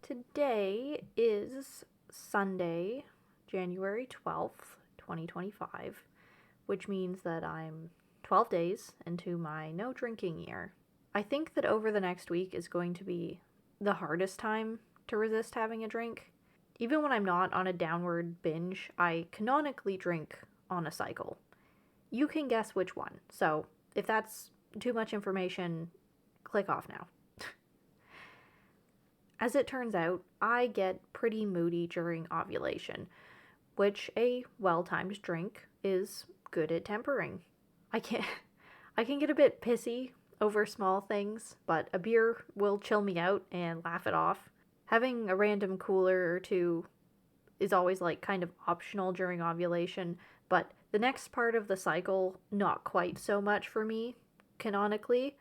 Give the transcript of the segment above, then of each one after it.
Today is Sunday, January 12th, 2025, which means that I'm 12 days into my no drinking year. I think that over the next week is going to be the hardest time to resist having a drink. Even when I'm not on a downward binge, I canonically drink on a cycle. You can guess which one, so if that's too much information, click off now. As it turns out, I get pretty moody during ovulation, which a well-timed drink is good at tempering. I can I can get a bit pissy over small things, but a beer will chill me out and laugh it off. Having a random cooler or two is always like kind of optional during ovulation, but the next part of the cycle, not quite so much for me, canonically.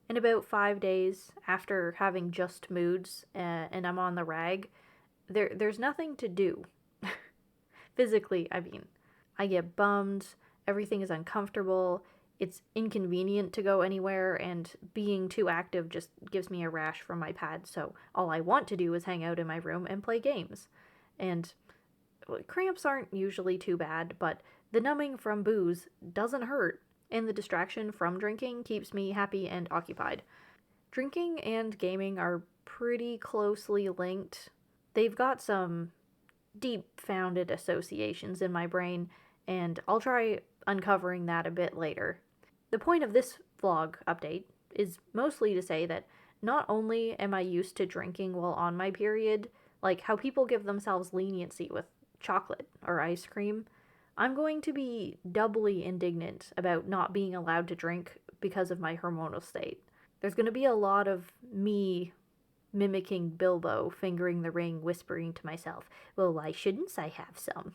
In about 5 days after having just moods and I'm on the rag, there's nothing to do. Physically, I mean. I get bummed, everything is uncomfortable, it's inconvenient to go anywhere, and being too active just gives me a rash from my pad, so all I want to do is hang out in my room and play games. And cramps aren't usually too bad, but the numbing from booze doesn't hurt, and the distraction from drinking keeps me happy and occupied. Drinking and gaming are pretty closely linked. They've got some deep founded associations in my brain, and I'll try uncovering that a bit later. The point of this vlog update is mostly to say that not only am I used to drinking while on my period, like how people give themselves leniency with chocolate or ice cream, I'm going to be doubly indignant about not being allowed to drink because of my hormonal state. There's going to be a lot of me mimicking Bilbo, fingering the ring, whispering to myself, well, why shouldn't I have some?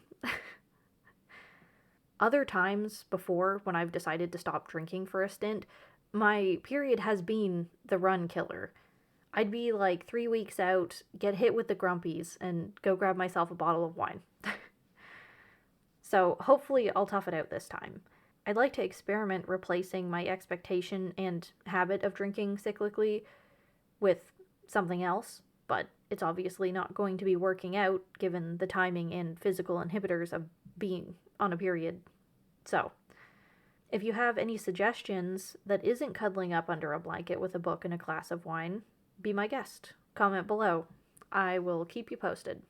Other times before, when I've decided to stop drinking for a stint, my period has been the run killer. I'd be like 3 weeks out, get hit with the grumpies, and go grab myself a bottle of wine. So hopefully I'll tough it out this time. I'd like to experiment replacing my expectation and habit of drinking cyclically with something else, but it's obviously not going to be working out given the timing and physical inhibitors of being on a period. So, if you have any suggestions that isn't cuddling up under a blanket with a book and a glass of wine, be my guest. Comment below. I will keep you posted.